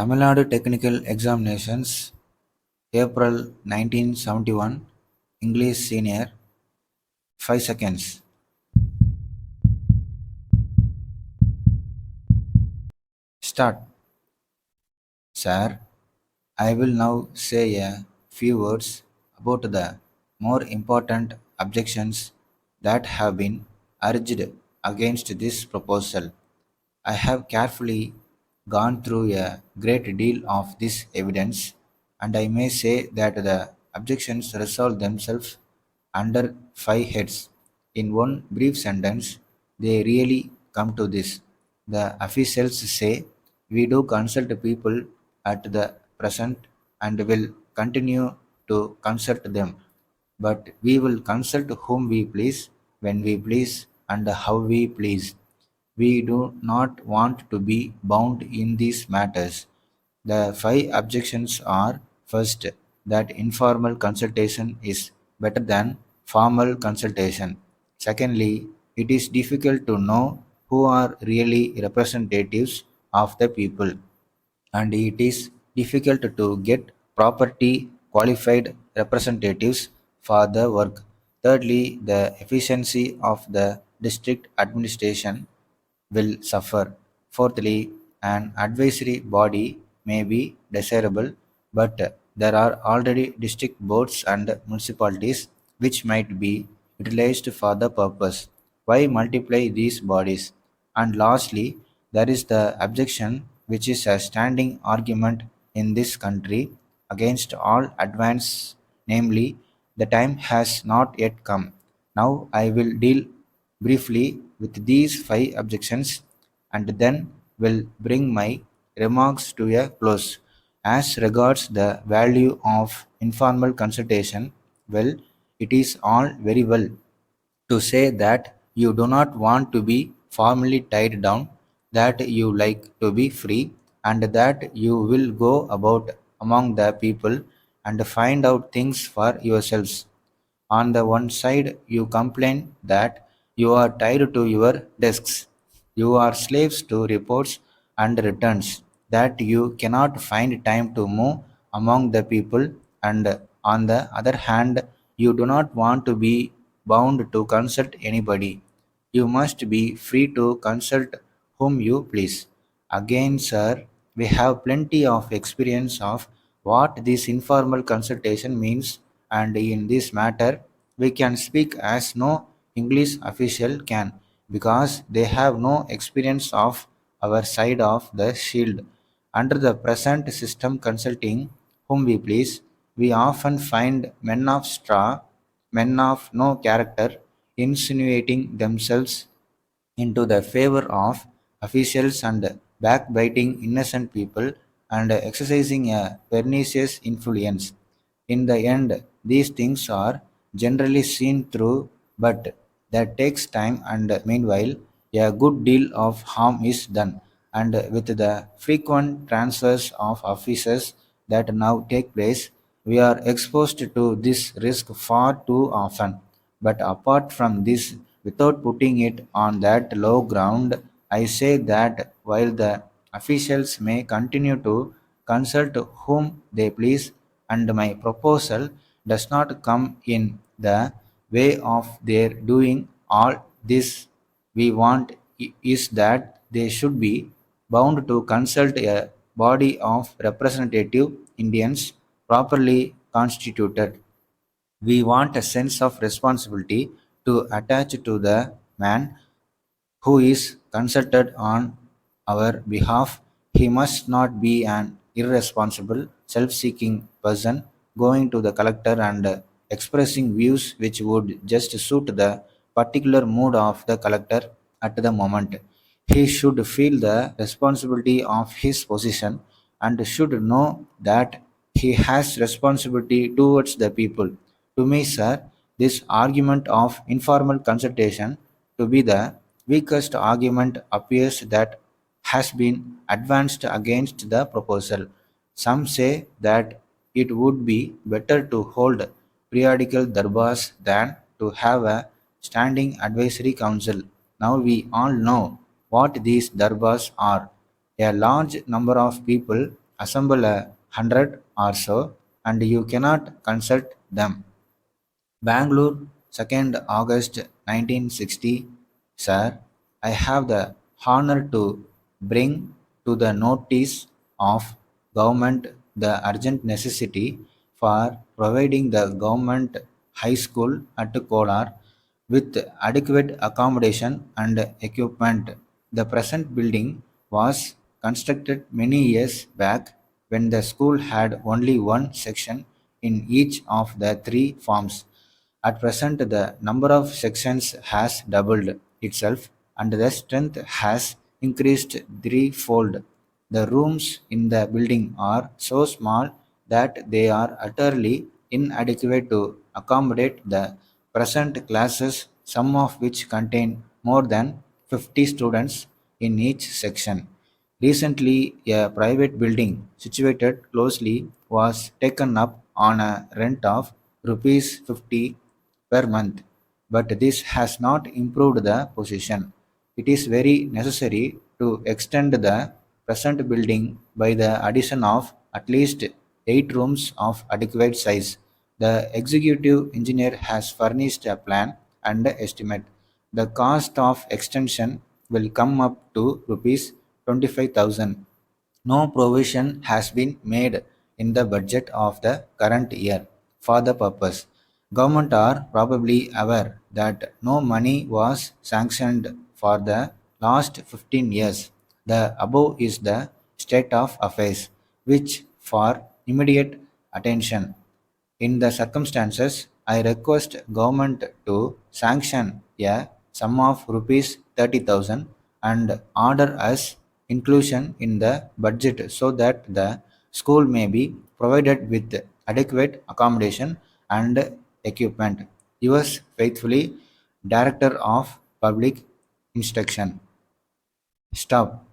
Tamil Nadu Technical Examinations, April 1971, English Senior, 5 seconds. Start. Sir, I will now say a few words about the more important objections that have been urged against this proposal. I have carefully gone through a great deal of this evidence, and I may say that the objections resolve themselves under five heads. In one brief sentence, they really come to this. The officials say, we do consult people at the present and will continue to consult them, but we will consult whom we please, when we please, and how we please. We do not want to be bound in these matters. The five objections are: first, that informal consultation is better than formal consultation. Secondly, it is difficult to know who are really representatives of the people, and it is difficult to get property qualified representatives for the work. Thirdly, the efficiency of the district administration will suffer. Fourthly, an advisory body may be desirable, but there are already district boards and municipalities which might be utilized for the purpose. Why multiply these bodies? And lastly, there is the objection, which is a standing argument in this country against all advance, namely, the time has not yet come. Now I will deal briefly with these five objections and then will bring my remarks to a close. As regards the value of informal consultation, well, it is all very well to say that you do not want to be formally tied down, that you like to be free, and that you will go about among the people and find out things for yourselves. On the one side, you complain that you are tied to your desks, you are slaves to reports and returns, that you cannot find time to move among the people, and on the other hand, you do not want to be bound to consult anybody. You must be free to consult whom you please. Again, sir, we have plenty of experience of what this informal consultation means, and in this matter, we can speak as no English official can, because they have no experience of our side of the shield. Under the present system consulting whom we please, we often find men of straw, men of no character, insinuating themselves into the favor of officials and backbiting innocent people and exercising a pernicious influence. In the end, these things are generally seen through, but that takes time, and meanwhile, a good deal of harm is done. And with the frequent transfers of officers that now take place, we are exposed to this risk far too often. But apart from this, without putting it on that low ground, I say that while the officials may continue to consult whom they please, and my proposal does not come in the way of their doing all this, we want is that they should be bound to consult a body of representative Indians properly constituted. We want a sense of responsibility to attach to the man who is consulted on our behalf. He must not be an irresponsible, self seeking person going to the collector and expressing views which would just suit the particular mood of the collector at the moment. He should feel the responsibility of his position and should know that he has responsibility towards the people. To me, sir, this argument of informal consultation to be the weakest argument appears that has been advanced against the proposal. Some say that it would be better to hold periodical darbars than to have a standing advisory council. Now we all know what these darbars are: a large number of people assemble 100 or so, and you cannot consult them. Bangalore, 2nd August 1960. Sir, I have the honor to bring to the notice of government the urgent necessity for providing the government high school at Kolar with adequate accommodation and equipment. The present building was constructed many years back when the school had only one section in each of the three forms. At present, the number of sections has doubled itself and the strength has increased threefold. The rooms in the building are so small that they are utterly inadequate to accommodate the present classes, some of which contain more than 50 students in each section. Recently, a private building situated closely was taken up on a rent of rupees 50 per month, but this has not improved the position. It is very necessary to extend the present building by the addition of at least 8 rooms of adequate size. The executive engineer has furnished a plan and estimate. The cost of extension will come up to rupees 25,000. No provision has been made in the budget of the current year for the purpose. Government are probably aware that no money was sanctioned for the last 15 years. The above is the state of affairs, which for immediate attention. In the circumstances, I request government to sanction a sum of rupees 30,000 and order us inclusion in the budget so that the school may be provided with adequate accommodation and equipment. Yours faithfully, Director of Public Instruction. Stop.